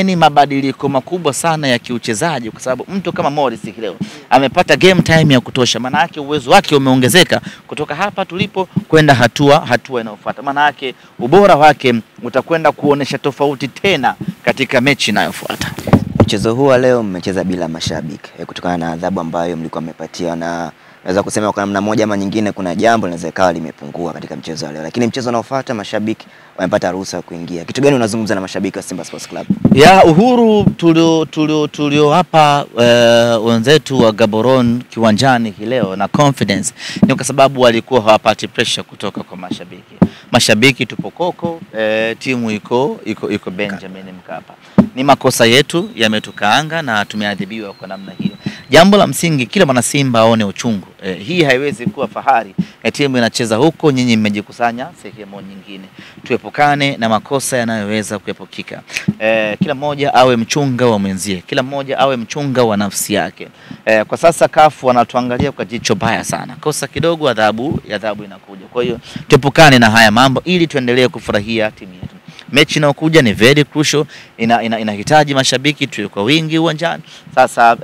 tegemeni mabadiliko makubwa sana ya kiuchezaji, kwa sababu mtu kama Morris leo amepata game time ya kutosha. Maana yake uwezo wake umeongezeka kutoka hapa tulipo kwenda hatua inayofuata. Maana yake ubora wake utakwenda kuonesha tofauti tena katika mechi inayofuata. Mchezo huu leo mmecheza bila mashabiki kutokana na adhabu ambayo mlikuwa mmepatia, na naweza kusema kwa namna moja ama nyingine kuna jambo linaweza kawa limepungua katika mchezo leo, lakini mchezo unaofuata mashabiki wamepata ruhusa ya kuingia. Kitu gani unazungumza na mashabiki wa Simba Sports Club? Ya uhuru tulio hapa wenzetu wa Gaborone kiwanjani leo na confidence ni kwa sababu walikuwa hawapati pressure kutoka kwa mashabiki. Mashabiki tupo koko, timu iko Benjamin Mkapa. Ni makosa yetu yametukaanga na tumeadhibiwa kwa namna hiyo. Jambo la msingi kila mwana Simba aone uchungu. Hii haiwezi kuwa fahari. Timu inacheza huko, nyinyi mmejikusanya sehemu nyingine. Tuepukane na makosa yanayoweza kuepukika. Kila mmoja awe mchunga wa mwenzie, kila mmoja awe mchunga wa nafsi yake. Kwa sasa CAF wanatuangalia kwa jicho baya sana. Kosa kidogo adhabu inakuja. Kwa hiyo tuepukane na haya mambo ili tuendelee kufurahia timu yetu. Mechi inayokuja ni very crucial, inahitaji mashabiki tuwe kwa wingi uwanjani. Sasa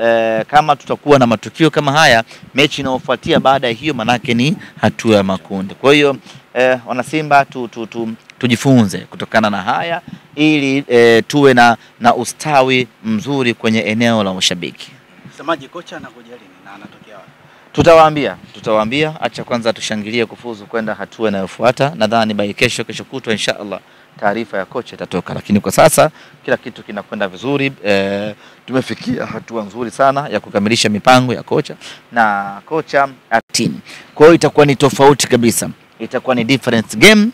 kama tutakuwa na matukio kama haya, mechi inayofuatia baada ya hiyo manake ni hatua ya makundi. Kwa hiyo wana Simba tujifunze kutokana na haya ili tuwe na ustawi mzuri kwenye eneo la mashabiki. Msemaji kocha anakuja lini na anatokea wapi? Tutawaambia acha kwanza tushangilie kufuzu kwenda hatua inayofuata. Nadhani by kesho kutwa inshallah taarifa ya kocha itatoka, lakini kwa sasa kila kitu kinakwenda vizuri. Tumefikia hatua nzuri sana ya kukamilisha mipango ya kocha na kocha team. Kwa hiyo itakuwa ni tofauti kabisa. Itakuwa ni different game,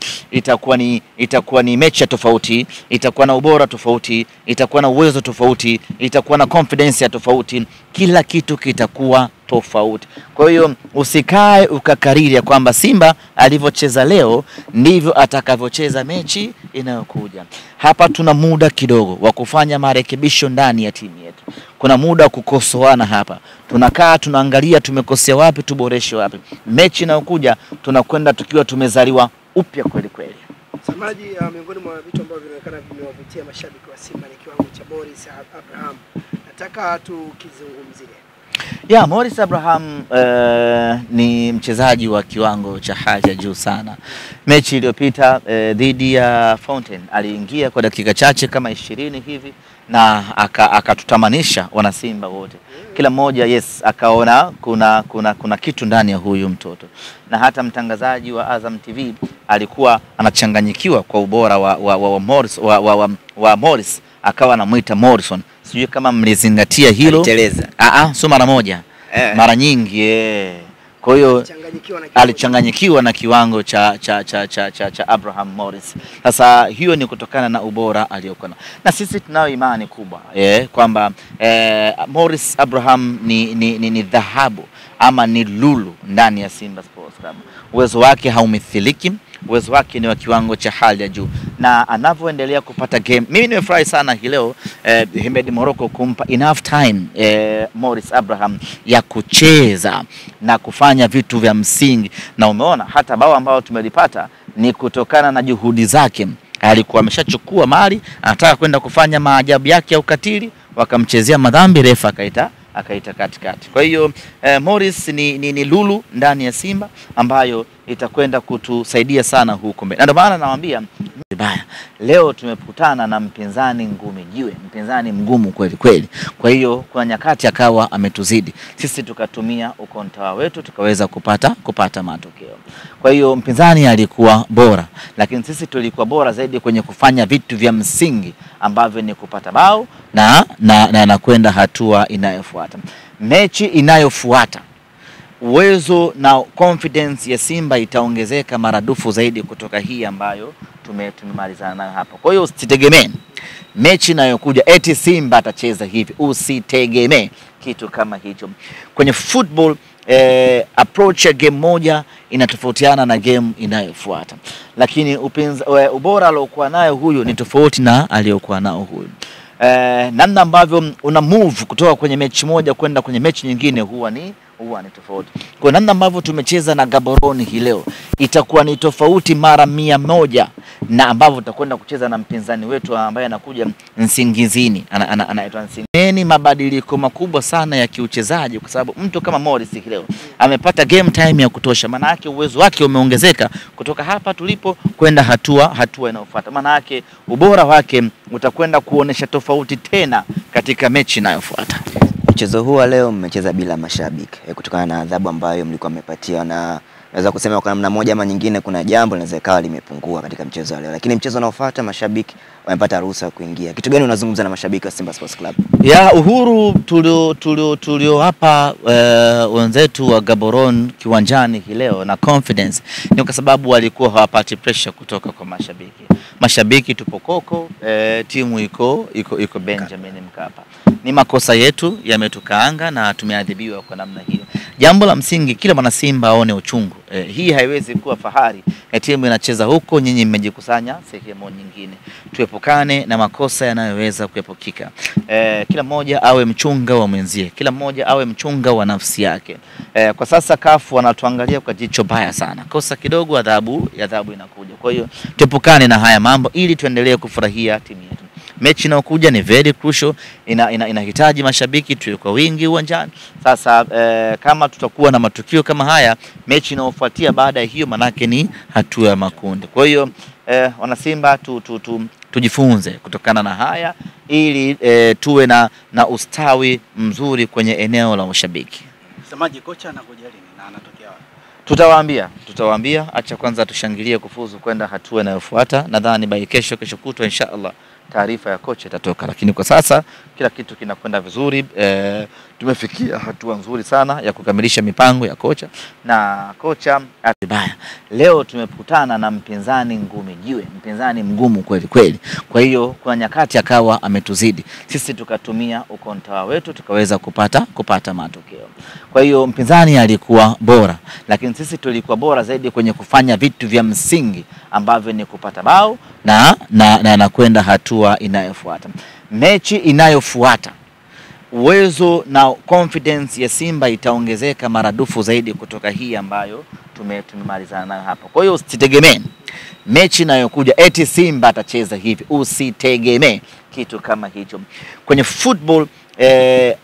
itakuwa ni mechi ya tofauti, itakuwa na ubora tofauti, itakuwa na uwezo tofauti, itakuwa na confidence ya tofauti, kila kitu kitakuwa tofauti. Kwa hiyo usikae ukakariri kwamba Simba alivyocheza leo ndivyo atakavyocheza mechi inayokuja. Hapa tuna muda kidogo wa kufanya marekebisho ndani ya timu yetu. Kuna muda wa kukosoana hapa. Tunakaa tunaangalia tumekosea wapi, tuboreshe wapi. Mechi inayokuja tunakwenda tukiwa tumezaliwa upya kweli kweli. Msemaji, miongoni mwa vitu ambavyo vinaonekana vimewavutia mashabiki wa Simba ni kiwango cha Morris Abraham. Nataka tukizungumzie. Morris Abraham ni mchezaji wa kiwango cha hali ya juu sana. Mechi iliyopita dhidi ya Fountain aliingia kwa dakika chache kama 20 hivi na akatutamanisha wana Simba wote. Kila mmoja akaona kuna kitu ndani ya huyu mtoto. Na hata mtangazaji wa Azam TV alikuwa anachanganyikiwa kwa ubora wa Morris, akawa anamuita Morrison. Sijui kama mlizingatia hilo. Aliteleza. Sio mara moja. Mara nyingi. Kwa hiyo alichanganyikiwa na kiwango cha Abraham Morris. Sasa hiyo ni kutokana na ubora aliyokuwa na sisi tunayo imani kubwa kwamba Morris Abraham ni dhahabu ama ni lulu ndani ya Simba Sports Club. Uwezo wake haumithiliki, uwezo wake ni wa kiwango cha hali ya juu na anavyoendelea kupata game. Mimi nimefurahi sana leo Hemed Morocco kumpa enough time Morris Abraham ya kucheza na kufanya vitu vya msingi, na umeona hata bao ambao tumelipata ni kutokana na juhudi zake. Alikuwa ameshachukua mali, anataka kwenda kufanya maajabu yake ya ukatili, wakamchezea madhambi, refa akaita katikati. Kwa hiyo Morris ni lulu ndani ya Simba ambayo itakwenda kutusaidia sana huko mbele. Na ndio maana nawaambia vibaya. Leo tumekutana na mpinzani ngumi jiwe, mpinzani mgumu kweli kweli. Kwa hiyo kwa nyakati akawa ametuzidi. Sisi tukatumia ukontawa wetu tukaweza kupata matokeo. Kwa hiyo mpinzani alikuwa bora, lakini sisi tulikuwa bora zaidi kwenye kufanya vitu vya msingi ambavyo ni kupata bao na kwenda hatua inayofuata. Mechi inayofuata uwezo na confidence ya Simba itaongezeka maradufu zaidi kutoka hii ambayo tumemalizana nayo hapa. Kwa hiyo usitegemee mechi inayokuja eti Simba atacheza hivi, usitegemee kitu kama hicho. Kwenye football approach ya game moja inatofautiana na game inayofuata, lakini ubora aliokuwa nayo huyu ni tofauti na aliyokuwa nao huyu. Namna ambavyo una move kutoka kwenye mechi moja kwenda kwenye mechi nyingine huwa ni huwa ni tofauti. Kwa namna ambavyo tumecheza na Gaborone hii leo itakuwa ni tofauti mara 100 na ambavyo tutakwenda kucheza na mpinzani wetu ambaye anakuja Nsingizini, anaitwa Nsingizini. Ni mabadiliko makubwa sana ya kiuchezaji kwa sababu mtu kama Morris hii leo amepata game time ya kutosha. Maana yake uwezo wake umeongezeka kutoka hapa tulipo kwenda hatua inayofuata. Maana yake ubora wake utakwenda kuonesha tofauti tena katika mechi inayofuata. Mchezo huu leo mmecheza bila mashabiki kutokana na adhabu ambayo mlikuwa mmepatiwa, na naweza kusema kwa namna moja ama nyingine kuna jambo linaweza kawa limepungua katika mchezo leo, lakini mchezo unaofuata mashabiki wamepata ruhusa kuingia. Kitu gani unazungumza na mashabiki wa Simba Sports Club? Ya uhuru tulio hapa wenzetu wa Gaborone kiwanjani hii leo na confidence ni kwa sababu walikuwa hawapati pressure kutoka kwa mashabiki. Mashabiki tupo koko, timu iko Benjamin Mkapa. Ni makosa yetu yametukaanga na tumeadhibiwa kwa namna hiyo. Jambo la msingi kila mwana Simba aone uchungu. Hii haiwezi kuwa fahari. Timu inacheza huko, nyinyi mmejikusanya sehemu nyingine. Tuepukane na makosa yanayoweza kuepukika. Kila mmoja awe mchunga wa mwenzie. Kila mmoja awe mchunga wa nafsi yake. Kwa sasa kafu wanatuangalia kwa jicho baya sana. Kosa kidogo adhabu inakuja. Kwa hiyo tuepukane na haya mambo ili tuendelee kufurahia timu yetu. Mechi inayokuja ni very crucial, inahitaji mashabiki tuwe kwa wingi uwanjani. Sasa kama tutakuwa na matukio kama haya, mechi inayofuatia baada ya hiyo manake ni hatua ya makundi. Kwa hiyo wana Simba tujifunze kutokana na haya ili tuwe na ustawi mzuri kwenye eneo la mashabiki. Msemaji kocha anakuja lini na anatokea wapi? Tutawaambia acha kwanza tushangilie kufuzu kwenda hatua inayofuata. Nadhani by kesho kutwa inshallah taarifa ya kocha itatoka, lakini kwa sasa kila kitu kinakwenda vizuri. Tumefikia hatua nzuri sana ya kukamilisha mipango ya kocha na kocha atibaya. Leo tumekutana na mpinzani ngumi jiwe, mpinzani mgumu kweli kweli. Kwa hiyo kwa nyakati akawa ametuzidi. Sisi tukatumia ukontawa wetu tukaweza kupata matokeo. Kwa hiyo mpinzani alikuwa bora, lakini sisi tulikuwa bora zaidi kwenye kufanya vitu vya msingi ambavyo ni kupata bao na kwenda hatua inayofuata. Mechi inayofuata uwezo na confidence ya Simba itaongezeka maradufu zaidi kutoka hii ambayo tumemalizana nayo hapa. Kwa hiyo usitegemee mechi inayokuja eti Simba atacheza hivi, usitegemee kitu kama hicho. Kwenye football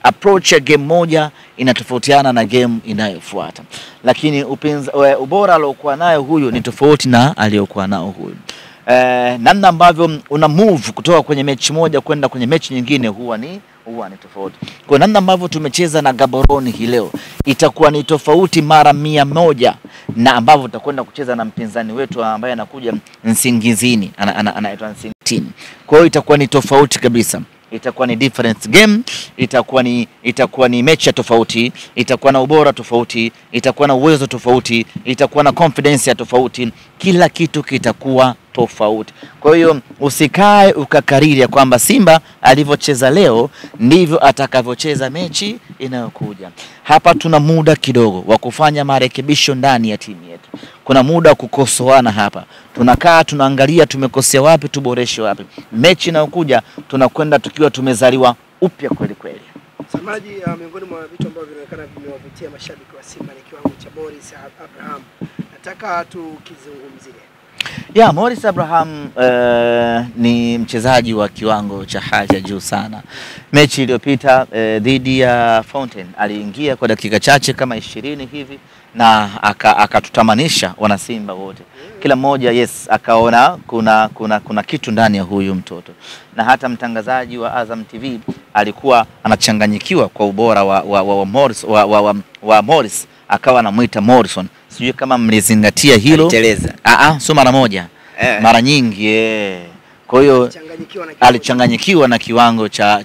approach ya game moja inatofautiana na game inayofuata, lakini ubora aliokuwa nayo huyu ni tofauti na aliyokuwa nao huyu. Namna ambavyo una move kutoka kwenye mechi moja kwenda kwenye mechi nyingine huwa ni tofauti. Kwa namna ambavyo tumecheza na Gaborone hii leo itakuwa ni tofauti mara 100 na ambavyo tutakwenda kucheza na mpinzani wetu ambaye anakuja Nsingizini, anaitwa Nsingizini. Kwa hiyo itakuwa ni tofauti kabisa. Itakuwa ni different game, itakuwa ni mechi tofauti, itakuwa na ubora tofauti, itakuwa na uwezo tofauti, itakuwa na confidence ya tofauti, kila kitu kitakuwa tofauti. Kwa hiyo usikae ukakariri kwamba Simba alivyocheza leo ndivyo atakavyocheza mechi inayokuja. Hapa tuna muda kidogo wa kufanya marekebisho ndani ya timu yetu. Kuna muda wa kukosoana hapa. Tunakaa tunaangalia tumekosea wapi, tuboreshe wapi. Mechi inayokuja tunakwenda tukiwa tumezaliwa upya kweli kweli. Msemaji, miongoni mwa vitu ambavyo vinaonekana vimewavutia mashabiki wa Simba ni kiwango cha Morris Abraham. Nataka tukizungumzie. Morris Abraham ni mchezaji wa kiwango cha hali ya juu sana. Mechi iliyopita dhidi ya Fountain aliingia kwa dakika chache kama 20 hivi na akatutamanisha wana Simba wote. Kila mmoja akaona kuna kitu ndani ya huyu mtoto. Na hata mtangazaji wa Azam TV alikuwa anachanganyikiwa kwa ubora wa Morris wa Morris, akawa anamuita Morrison. Sijui kama mlizingatia hilo. Aliteleza. Sio mara moja. Mara nyingi. Kwa hiyo alichanganyikiwa na kiwango cha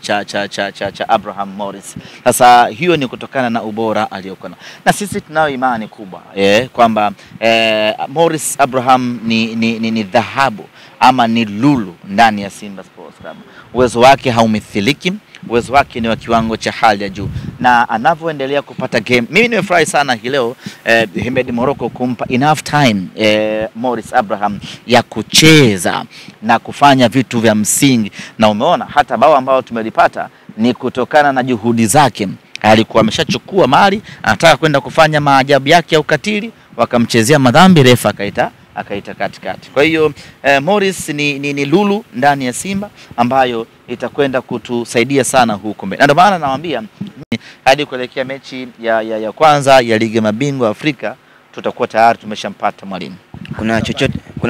Abraham Morris. Sasa hiyo ni kutokana na ubora aliyokuwa na sisi tunao imani kubwa kwamba Morris Abraham ni dhahabu ama ni lulu ndani ya Simba Sports Club. Uwezo wake haumithiliki, uwezo wake ni wa kiwango cha hali ya juu na anavyoendelea kupata game. Mimi nimefurahi sana hii leo Hemed Morocco kumpa enough time Morris Abraham ya kucheza na kufanya vitu vya msingi, na umeona hata bao ambao tumelipata ni kutokana na juhudi zake alikuwa ameshachukua mali, anataka kwenda kufanya maajabu yake ya ukatili, wakamchezea madhambi, refa akaita katikati. Kwa hiyo Morris ni lulu ndani ya Simba ambayo itakwenda kutusaidia sana huko mbele. Na ndio maana nawaambia hadi kuelekea mechi ya kwanza ya ligi mabingwa Afrika tutakuwa tayari tumeshampata mwalimu. Kuna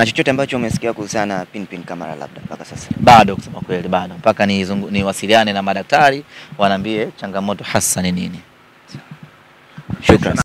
chochote ambacho umesikia kuhusiana na Pinpin Kamara labda mpaka sasa? Bado, kusema kweli bado. Mpaka niwasiliane na madaktari wanaambie changamoto hasa ni nini. Shukrani.